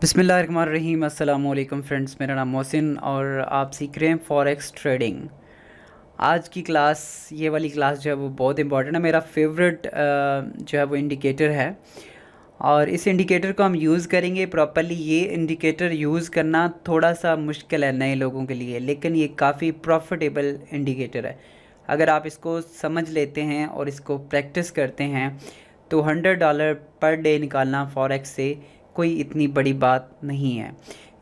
बिस्मिल्लाहिर्रहमानिर्रहीम अस्सलाम वालेकुम फ्रेंड्स, मेरा नाम मोहसिन और आप सीख रहे हैं फॉरेक्स ट्रेडिंग। आज की क्लास, ये वाली क्लास जो है वो बहुत इंपॉर्टेंट है। मेरा फेवरेट जो है वो इंडिकेटर है और इस इंडिकेटर को हम यूज़ करेंगे प्रॉपरली। ये इंडिकेटर यूज़ करना थोड़ा सा मुश्किल है नए लोगों के लिए, लेकिन ये काफ़ी प्रॉफिटेबल इंडिकेटर है। अगर आप इसको समझ लेते हैं और इसको प्रैक्टिस करते हैं तो $100 पर डे निकालना फॉरेक्स से कोई इतनी बड़ी बात नहीं है।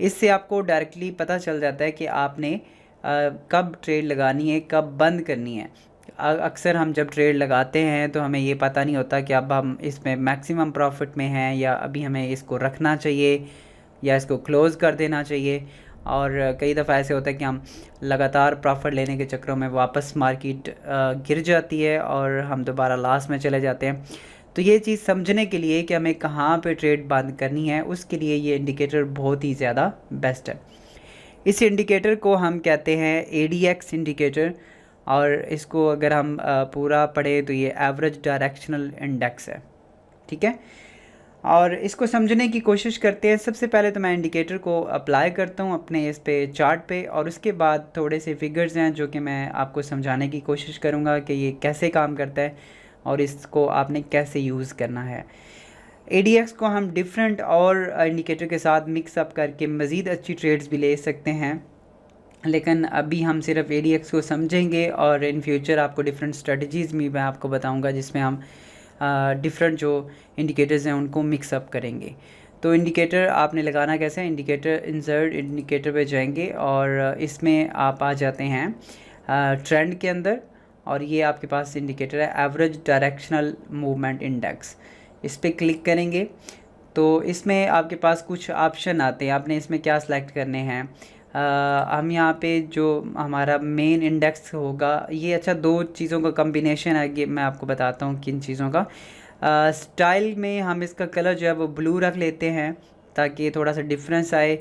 इससे आपको डायरेक्टली पता चल जाता है कि आपने कब ट्रेड लगानी है, कब बंद करनी है। अक्सर हम जब ट्रेड लगाते हैं तो हमें ये पता नहीं होता कि अब हम इसमें मैक्सिमम प्रॉफिट में हैं या अभी हमें इसको रखना चाहिए या इसको क्लोज़ कर देना चाहिए। और कई दफ़ा ऐसे होता है कि हम लगातार प्रॉफिट लेने के चक्करों में वापस मार्केट गिर जाती है और हम दोबारा लॉस में चले जाते हैं। तो ये चीज़ समझने के लिए कि हमें कहाँ पे ट्रेड बंद करनी है, उसके लिए ये इंडिकेटर बहुत ही ज़्यादा बेस्ट है। इस इंडिकेटर को हम कहते हैं ADX इंडिकेटर और इसको अगर हम पूरा पढ़े तो ये एवरेज डायरेक्शनल इंडेक्स है। ठीक है, और इसको समझने की कोशिश करते हैं। सबसे पहले तो मैं इंडिकेटर को अप्लाई करता हूँ अपने इस पे चार्ट पे और उसके बाद थोड़े से फिगर्स हैं जो कि मैं आपको समझाने की कोशिश करूँगा कि ये कैसे काम करता है और इसको आपने कैसे यूज़ करना है। ADX को हम डिफरेंट और इंडिकेटर के साथ मिक्स अप करके मज़ीद अच्छी ट्रेड्स भी ले सकते हैं, लेकिन अभी हम सिर्फ ADX को समझेंगे और इन फ्यूचर आपको डिफरेंट स्ट्रेटजीज़ भी मैं आपको बताऊंगा जिसमें हम डिफरेंट जो इंडिकेटर्स हैं उनको मिक्स अप करेंगे। तो इंडिकेटर आपने लगाना कैसे है, इंडिकेटर इंसर्ट इंडिकेटर पे जाएंगे और इसमें आप आ जाते हैं ट्रेंड के अंदर और ये आपके पास इंडिकेटर है एवरेज डायरेक्शनल मूवमेंट इंडेक्स। इस पर क्लिक करेंगे तो इसमें आपके पास कुछ ऑप्शन आते हैं, आपने इसमें क्या सिलेक्ट करने हैं। हम यहाँ पे जो हमारा मेन इंडेक्स होगा ये, अच्छा दो चीज़ों का कम्बिनेशन है, ये मैं आपको बताता हूँ किन चीज़ों का। स्टाइल में हम इसका कलर जो है वो ब्लू रख लेते हैं ताकि थोड़ा सा डिफरेंस आए।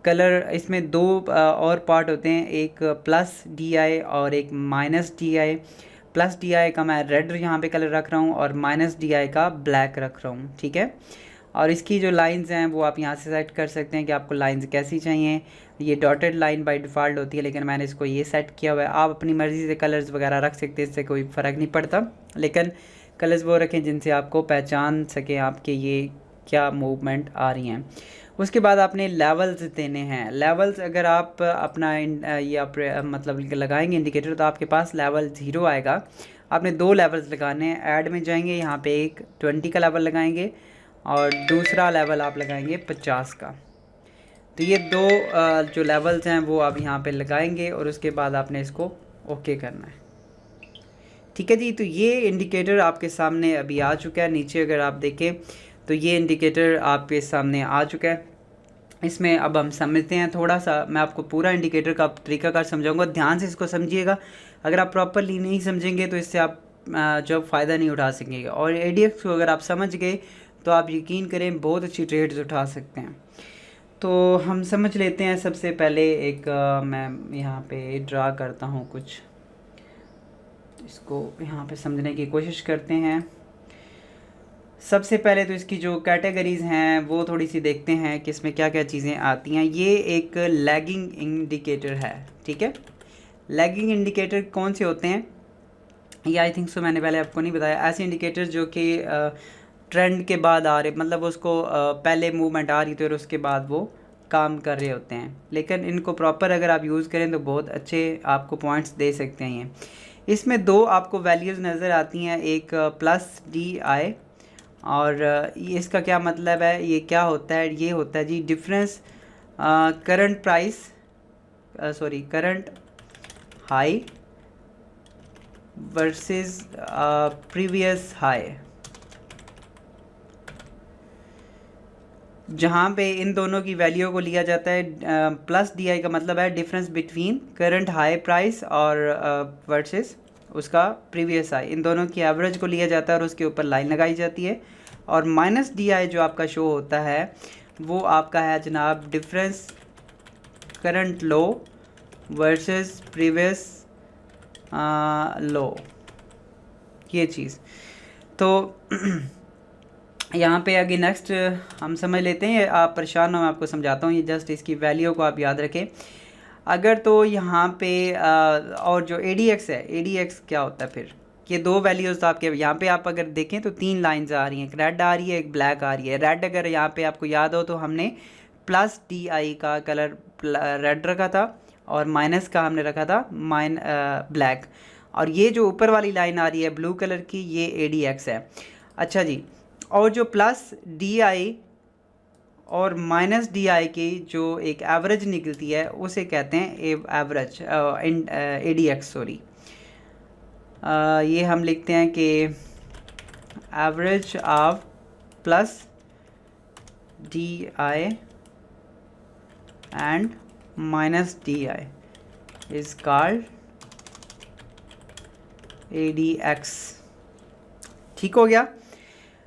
कलर इसमें दो और पार्ट होते हैं, एक प्लस DI और एक माइनस DI। प्लस DI का मैं रेड यहाँ पे कलर रख रहा हूँ और माइनस DI का ब्लैक रख रहा हूँ। ठीक है, और इसकी जो लाइंस हैं वो आप यहाँ से सेट कर सकते हैं कि आपको लाइंस कैसी चाहिए। ये डॉटेड लाइन बाय डिफ़ॉल्ट होती है, लेकिन मैंने इसको ये सेट किया हुआ है। आप अपनी मर्ज़ी से कलर्स वगैरह रख सकते हैं, इससे कोई फ़र्क नहीं पड़ता, लेकिन कलर्स वो रखें जिनसे आपको पहचान सकें आपके ये क्या मूवमेंट आ रही हैं। उसके बाद आपने लेवल्स देने हैं। लेवल्स अगर आप अपना ये आप मतलब लगाएंगे इंडिकेटर तो आपके पास लेवल 0 आएगा। आपने दो लेवल्स लगाने हैं। ऐड में जाएंगे, यहाँ पे एक 20 का लेवल लगाएंगे और दूसरा लेवल आप लगाएंगे 50 का। तो ये दो जो लेवल्स हैं वो आप यहाँ पे लगाएंगे और उसके बाद आपने इसको ओके करना है। ठीक है जी, तो ये इंडिकेटर आपके सामने अभी आ चुका है। नीचे अगर आप देखें तो ये इंडिकेटर आपके सामने आ चुका है। इसमें अब हम समझते हैं थोड़ा सा, मैं आपको पूरा इंडिकेटर का तरीकाकार समझाऊंगा, ध्यान से इसको समझिएगा। अगर आप प्रॉपरली नहीं समझेंगे तो इससे आप जो फ़ायदा नहीं उठा सकेंगे। और ADX को अगर आप समझ गए तो आप यकीन करें बहुत अच्छी ट्रेड्स उठा सकते हैं। तो हम समझ लेते हैं। सबसे पहले एक मैं यहाँ पे ड्रा करता हूँ कुछ, इसको यहाँ पे समझने की कोशिश करते हैं। सबसे पहले तो इसकी जो कैटेगरीज़ हैं वो थोड़ी सी देखते हैं कि इसमें क्या क्या चीज़ें आती हैं। ये एक लैगिंग इंडिकेटर है। ठीक है, लैगिंग इंडिकेटर कौन से होते हैं ये आई थिंक सो मैंने पहले आपको नहीं बताया। ऐसे इंडिकेटर जो कि ट्रेंड के बाद आ रहे, मतलब उसको पहले मूवमेंट आ रही थी और उसके बाद वो काम कर रहे होते हैं, लेकिन इनको प्रॉपर अगर आप यूज़ करें तो बहुत अच्छे आपको पॉइंट्स दे सकते हैं। ये इसमें दो आपको वैल्यूज़ नज़र आती हैं, एक प्लस DI और ये इसका क्या मतलब है, ये क्या होता है, ये होता है जी difference current price sorry current high versus previous high. जहाँ पे इन दोनों की वैल्यू को लिया जाता है, प्लस DI का मतलब है difference between current high price और वर्सेस उसका प्रीवियस हाई। इन दोनों की एवरेज को लिया जाता है और उसके ऊपर लाइन लगाई जाती है। और माइनस DI जो आपका शो होता है वो आपका है जनाब डिफरेंस करंट लो वर्सेस प्रीवियस लो, ये चीज़। तो यहाँ पे आगे नेक्स्ट हम समझ लेते हैं, आप परेशान हो मैं आपको समझाता हूँ, ये जस्ट इसकी वैल्यू को आप याद रखें। अगर तो यहाँ पे और जो ADX है, ADX क्या होता है फिर, ये दो वैल्यूज़ आपके यहाँ पे आप अगर देखें तो 3 लाइंस आ रही हैं, एक रेड आ रही है एक ब्लैक आ रही है। रेड अगर यहाँ पे आपको याद हो तो हमने प्लस DI का कलर रेड रखा था और माइनस का हमने रखा था ब्लैक, और ये जो ऊपर वाली लाइन आ रही है ब्लू कलर की, ये ADX है। अच्छा जी, और जो प्लस DI और माइनस DI की जो एक एवरेज निकलती है उसे कहते हैं एवरेज ADX, सॉरी, ये हम लिखते हैं कि average of plus DI and minus DI is called ADX। ठीक हो गया।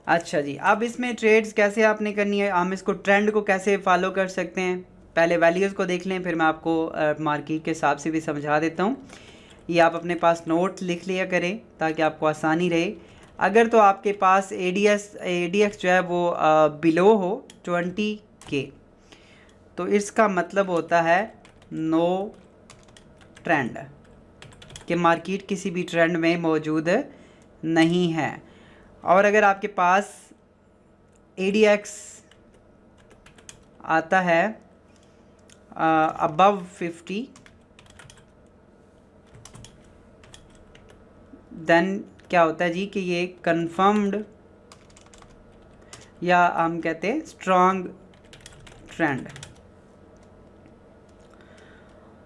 अच्छा जी, अब इसमें ट्रेड्स कैसे आपने करनी है, हम इसको ट्रेंड को कैसे फॉलो कर सकते हैं, पहले वैल्यूज़ को देख लें, फिर मैं आपको मार्केट के हिसाब से भी समझा देता हूँ। ये आप अपने पास नोट लिख लिया करें ताकि आपको आसानी रहे। अगर तो आपके पास ADX जो है वो बिलो हो 20K, तो इसका मतलब होता है नो ट्रेंड, कि मार्केट किसी भी ट्रेंड में मौजूद नहीं है। और अगर आपके पास ADX आता है अबव 50, देन क्या होता है जी कि ये कंफर्म्ड, या हम कहते हैं स्ट्रॉन्ग ट्रेंड।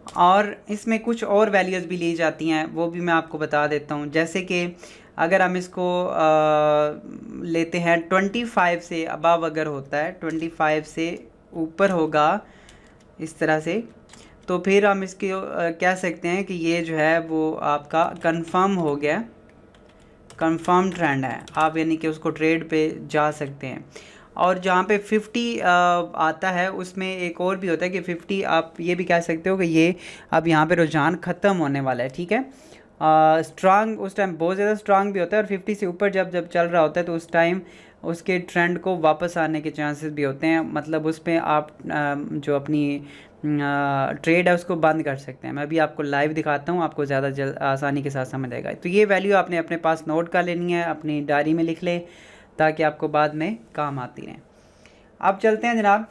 और इसमें कुछ और वैल्यूज़ भी ली जाती हैं, वो भी मैं आपको बता देता हूँ। जैसे कि अगर हम इसको लेते हैं 25 से अबव अगर होता है, 25 से ऊपर होगा इस तरह से, तो फिर हम इसके कह सकते हैं कि ये जो है वो आपका कंफर्म हो गया, कंफर्म ट्रेंड है, आप यानी कि उसको ट्रेड पे जा सकते हैं। और जहाँ पे 50 आता है उसमें एक और भी होता है कि 50 आप ये भी कह सकते हो कि ये अब यहाँ पे रुझान ख़त्म होने वाला है, ठीक है। स्ट्रांग उस टाइम बहुत ज़्यादा स्ट्रांग भी होता है, और 50 से ऊपर जब जब चल रहा होता है तो उस टाइम उसके ट्रेंड को वापस आने के चांसेस भी होते हैं, मतलब उस पर आप जो अपनी ट्रेड है उसको बंद कर सकते हैं। मैं अभी आपको लाइव दिखाता हूँ, आपको ज़्यादा आसानी के साथ समझ आएगा। तो ये वैल्यू आपने अपने पास नोट कर लेनी है, अपनी डायरी में लिख लें ताकि आपको बाद में काम आती रहें। अब चलते हैं जनाब,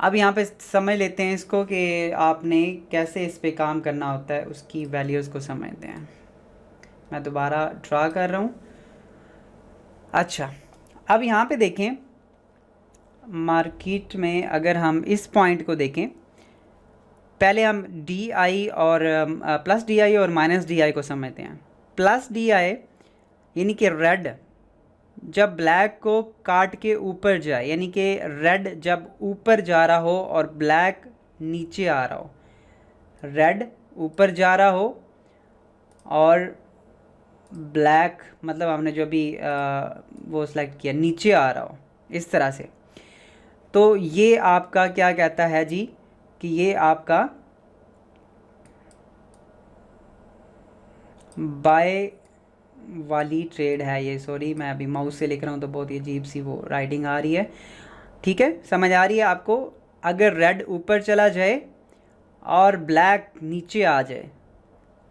अब यहाँ पे समझ लेते हैं इसको कि आपने कैसे इस पे काम करना होता है, उसकी वैल्यूज़ को समझते हैं। मैं दोबारा ड्रा कर रहा हूँ। अच्छा, अब यहाँ पे देखें मार्केट में, अगर हम इस पॉइंट को देखें, पहले हम DI और प्लस DI और माइनस DI को समझते हैं। प्लस DI यानी कि रेड जब ब्लैक को काट के ऊपर जाए, यानी कि रेड जब ऊपर जा रहा हो और ब्लैक नीचे आ रहा हो, रेड ऊपर जा रहा हो और ब्लैक मतलब हमने जो भी वो सेलेक्ट किया नीचे आ रहा हो इस तरह से, तो ये आपका क्या कहता है जी कि ये आपका बाय वाली ट्रेड है। ये सॉरी मैं अभी माउस से लिख रहा हूँ तो बहुत ही अजीब सी वो राइटिंग आ रही है, ठीक है, समझ आ रही है आपको। अगर रेड ऊपर चला जाए और ब्लैक नीचे आ जाए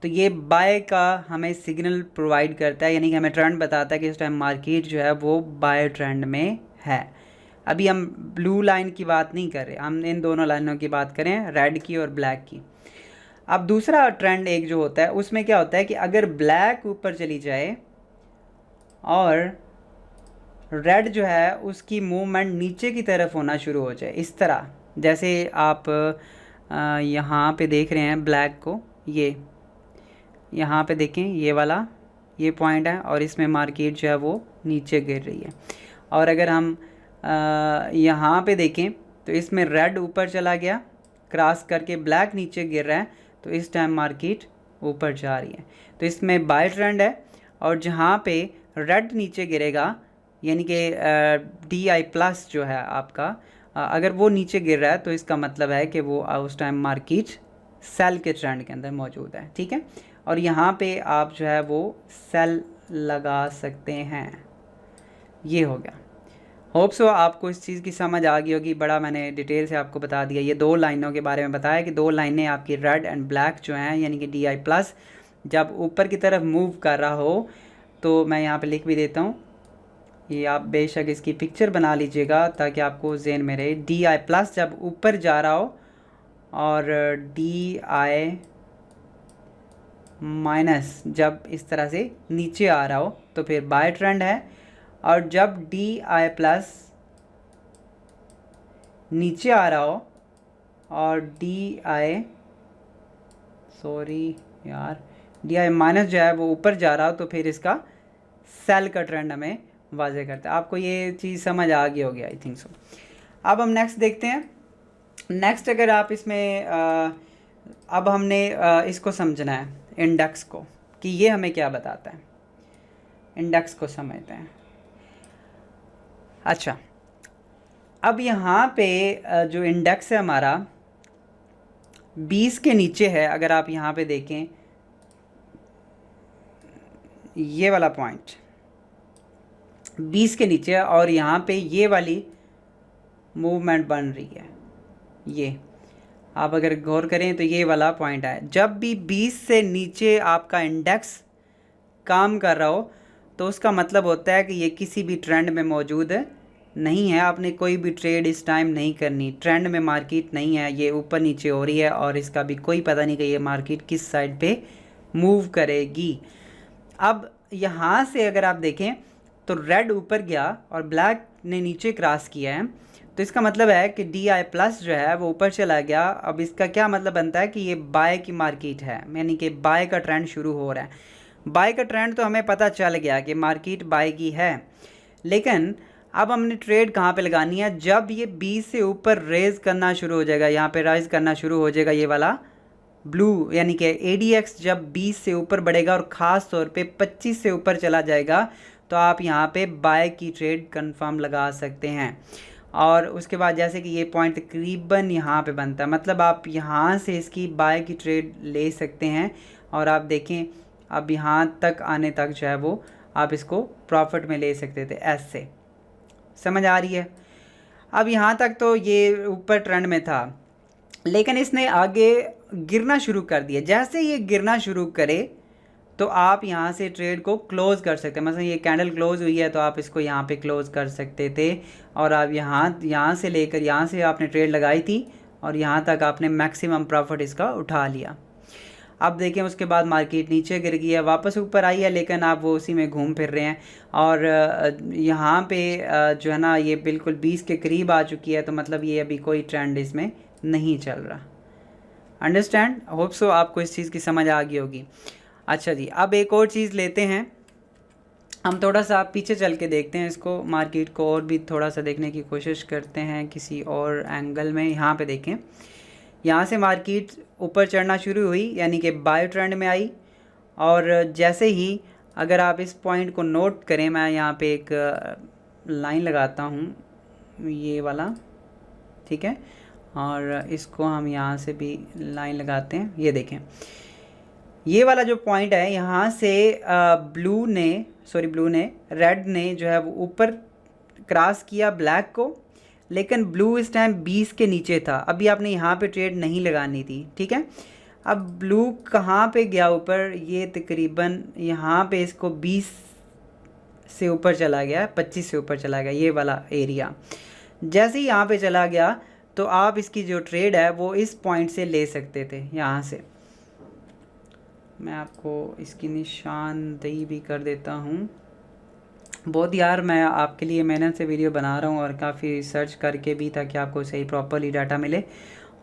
तो ये बाय का हमें सिग्नल प्रोवाइड करता है, यानी कि हमें ट्रेंड बताता है कि इस टाइम मार्केट जो है वो बाय ट्रेंड में है। अभी हम ब्लू लाइन की बात नहीं कर रहे, हम इन दोनों लाइनों की बात करें, रेड की और ब्लैक की। अब दूसरा ट्रेंड एक जो होता है उसमें क्या होता है कि अगर ब्लैक ऊपर चली जाए और रेड जो है उसकी मूवमेंट नीचे की तरफ होना शुरू हो जाए, इस तरह जैसे आप यहाँ पे देख रहे हैं ब्लैक को, ये यहाँ पे देखें ये वाला ये पॉइंट है और इसमें मार्केट जो है वो नीचे गिर रही है। और अगर हम यहाँ पे देखें तो इसमें रेड ऊपर चला गया क्रॉस करके, ब्लैक नीचे गिर रहा है, तो इस टाइम मार्केट ऊपर जा रही है, तो इसमें बाय ट्रेंड है। और जहाँ पे रेड नीचे गिरेगा यानी कि DI प्लस जो है आपका, अगर वो नीचे गिर रहा है तो इसका मतलब है कि वो उस टाइम मार्केट सेल के ट्रेंड के अंदर मौजूद है, ठीक है। और यहाँ पे आप जो है वो सेल लगा सकते हैं, ये हो गया। होप सो आपको इस चीज़ की समझ आ गई होगी। बड़ा मैंने डिटेल से आपको बता दिया। ये 2 लाइनों के बारे में बताया कि 2 लाइनें आपकी रेड एंड ब्लैक जो हैं यानी कि DI प्लस जब ऊपर की तरफ मूव कर रहा हो, तो मैं यहाँ पे लिख भी देता हूँ, ये आप बेशक इसकी पिक्चर बना लीजिएगा ताकि आपको ज़हन में रहे। DI प्लस जब ऊपर जा रहा हो और DI माइनस जब इस तरह से नीचे आ रहा हो तो फिर बाय ट्रेंड है, और जब DI प्लस नीचे आ रहा हो और DI माइनस जो है वो ऊपर जा रहा हो तो फिर इसका सेल का ट्रेंड हमें वाजे करता है। आपको ये चीज़ समझ आ गई होगी, आई थिंक सो। अब हम नेक्स्ट देखते हैं। नेक्स्ट अगर आप इसमें अब हमने इसको समझना है, इंडेक्स को, कि ये हमें क्या बताता है। इंडेक्स को समझते हैं। अच्छा, अब यहाँ पे जो इंडेक्स है हमारा 20 के नीचे है। अगर आप यहाँ पे देखें ये वाला पॉइंट 20 के नीचे है और यहाँ पे ये वाली मूवमेंट बन रही है। ये आप अगर गौर करें तो ये वाला पॉइंट है। जब भी 20 से नीचे आपका इंडेक्स काम कर रहा हो तो उसका मतलब होता है कि ये किसी भी ट्रेंड में मौजूद नहीं है। आपने कोई भी ट्रेड इस टाइम नहीं करनी, ट्रेंड में मार्केट नहीं है, ये ऊपर नीचे हो रही है और इसका भी कोई पता नहीं कि ये मार्केट किस साइड पे मूव करेगी। अब यहाँ से अगर आप देखें तो रेड ऊपर गया और ब्लैक ने नीचे क्रॉस किया है, तो इसका मतलब है कि DI प्लस जो है वो ऊपर चला गया। अब इसका क्या मतलब बनता है कि ये बाय की मार्केट है, यानी कि बाय का ट्रेंड शुरू हो रहा है। बाय का ट्रेंड तो हमें पता चल गया कि मार्केट बाय की है, लेकिन अब हमने ट्रेड कहाँ पे लगानी है? जब ये 20 से ऊपर रेज करना शुरू हो जाएगा, यहाँ पे राइज करना शुरू हो जाएगा ये वाला ब्लू, यानी कि ADX जब 20 से ऊपर बढ़ेगा और ख़ास तौर पे 25 से ऊपर चला जाएगा तो आप यहाँ पे बाय की ट्रेड कंफर्म लगा सकते हैं। और उसके बाद जैसे कि ये पॉइंट तकरीबन यहाँ पे बनता है, मतलब आप यहाँ से इसकी बाय की ट्रेड ले सकते हैं। और आप देखें अब यहाँ तक आने तक जो है वो आप इसको प्रॉफिट में ले सकते थे ऐसे। समझ आ रही है? अब यहाँ तक तो ये ऊपर ट्रेंड में था, लेकिन इसने आगे गिरना शुरू कर दिया। जैसे ये गिरना शुरू करे तो आप यहाँ से ट्रेड को क्लोज़ कर सकते हैं। मतलब ये कैंडल क्लोज़ हुई है तो आप इसको यहाँ पे क्लोज़ कर सकते थे, और आप यहाँ से लेकर यहाँ से आपने ट्रेड लगाई थी और यहाँ तक आपने मैक्सिमम प्रॉफिट इसका उठा लिया। अब देखें उसके बाद मार्केट नीचे गिर गई है, वापस ऊपर आई है, लेकिन आप वो उसी में घूम फिर रहे हैं। और यहाँ पे जो है ना ये बिल्कुल 20 के करीब आ चुकी है, तो मतलब ये अभी कोई ट्रेंड इसमें नहीं चल रहा। अंडरस्टैंड? होप सो आपको इस चीज़ की समझ आ गई होगी। अच्छा जी, अब एक और चीज़ लेते हैं, हम थोड़ा सा पीछे चल के देखते हैं इसको, मार्केट को और भी थोड़ा सा देखने की कोशिश करते हैं किसी और एंगल में। यहाँ पे देखें, यहाँ से मार्केट ऊपर चढ़ना शुरू हुई, यानी कि बाय ट्रेंड में आई। और जैसे ही अगर आप इस पॉइंट को नोट करें, मैं यहाँ पे एक लाइन लगाता हूँ ये वाला, ठीक है, और इसको हम यहाँ से भी लाइन लगाते हैं। ये देखें ये वाला जो पॉइंट है, यहाँ से रेड ने जो है वो ऊपर क्रॉस किया ब्लैक को, लेकिन ब्लू इस टाइम 20 के नीचे था। अभी आपने यहाँ पे ट्रेड नहीं लगानी थी, ठीक है। अब ब्लू कहाँ पे गया ऊपर? ये तकरीबन यहाँ पे इसको 20 से ऊपर चला गया, 25 से ऊपर चला गया, ये वाला एरिया। जैसे ही यहाँ पे चला गया तो आप इसकी जो ट्रेड है वो इस पॉइंट से ले सकते थे। यहाँ से मैं आपको इसकी निशानदेही भी कर देता हूँ। बहुत यार मैं आपके लिए मेहनत से वीडियो बना रहा हूँ और काफ़ी सर्च करके भी, ताकि आपको सही प्रॉपरली डाटा मिले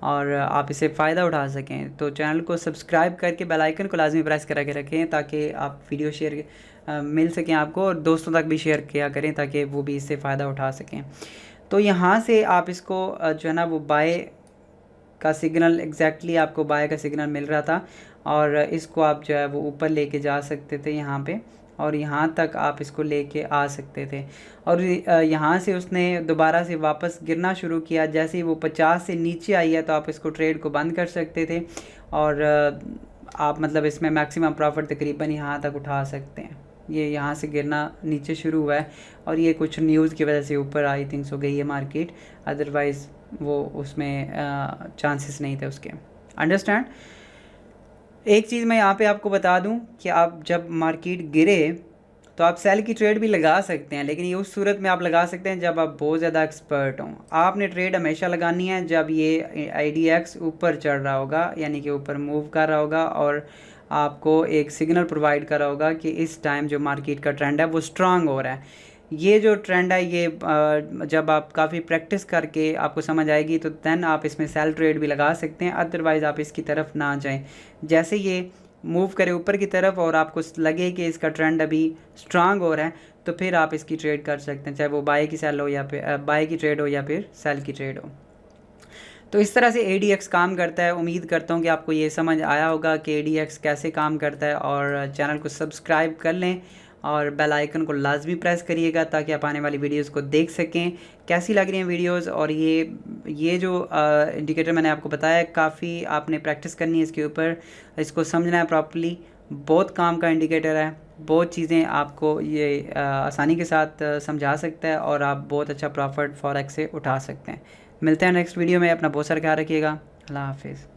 और आप इससे फ़ायदा उठा सकें। तो चैनल को सब्सक्राइब करके बेल आइकन को लाजमी प्रेस करा के रखें ताकि आप वीडियो शेयर मिल सकें आपको, और दोस्तों तक भी शेयर किया करें ताकि वो भी इससे फ़ायदा उठा सकें। तो यहाँ से आप इसको जो है ना वो बाय का सिग्नल, एग्जैक्टली आपको बाय का सिग्नल मिल रहा था, और इसको आप जो है वो ऊपर लेके जा सकते थे यहाँ पे, और यहाँ तक आप इसको लेके आ सकते थे। और यहाँ से उसने दोबारा से वापस गिरना शुरू किया। जैसे ही वो 50 से नीचे आई है तो आप इसको ट्रेड को बंद कर सकते थे, और आप मतलब इसमें मैक्सिमम प्रॉफिट तकरीबन यहाँ तक उठा सकते हैं। ये यहाँ से गिरना नीचे शुरू हुआ है और ये कुछ न्यूज़ की वजह से ऊपर आई थिंक हो गई है मार्केट, अदरवाइज़ वो उसमें चांसेस नहीं थे उसके। अंडरस्टैंड। एक चीज़ मैं यहाँ पे आपको बता दूँ कि आप जब मार्केट गिरे तो आप सेल की ट्रेड भी लगा सकते हैं, लेकिन ये उस सूरत में आप लगा सकते हैं जब आप बहुत ज़्यादा एक्सपर्ट हों। आपने ट्रेड हमेशा लगानी है जब ये IDX ऊपर चढ़ रहा होगा, यानी कि ऊपर मूव कर रहा होगा और आपको एक सिग्नल प्रोवाइड कर रहा होगा कि इस टाइम जो मार्केट का ट्रेंड है वो स्ट्रांग हो रहा है। ये जो ट्रेंड है ये जब आप काफ़ी प्रैक्टिस करके आपको समझ आएगी तो देन आप इसमें सेल ट्रेड भी लगा सकते हैं, अदरवाइज़ आप इसकी तरफ ना जाएं। जैसे ये मूव करे ऊपर की तरफ और आपको लगे कि इसका ट्रेंड अभी स्ट्रांग हो रहा है तो फिर आप इसकी ट्रेड कर सकते हैं, चाहे वो बाय की सेल हो या फिर बाय की ट्रेड हो या फिर सेल की ट्रेड हो। तो इस तरह से ADX काम करता है। उम्मीद करता हूँ कि आपको ये समझ आया होगा कि ADX कैसे काम करता है, और चैनल को सब्सक्राइब कर लें और बेल आइकन को लाजमी प्रेस करिएगा ताकि आप आने वाली वीडियोस को देख सकें। कैसी लग रही हैं वीडियोस, और ये जो इंडिकेटर मैंने आपको बताया काफ़ी आपने प्रैक्टिस करनी है इसके ऊपर, इसको समझना है प्रॉपर्ली। बहुत काम का इंडिकेटर है, बहुत चीज़ें आपको ये आसानी के साथ समझा सकता है और आप बहुत अच्छा प्रॉफिट फॉरेक्स से उठा सकते हैं। मिलते हैं नेक्स्ट वीडियो में। अपना बहुत सारा ख्याल रखिएगा। अल्लाह हाफिज़।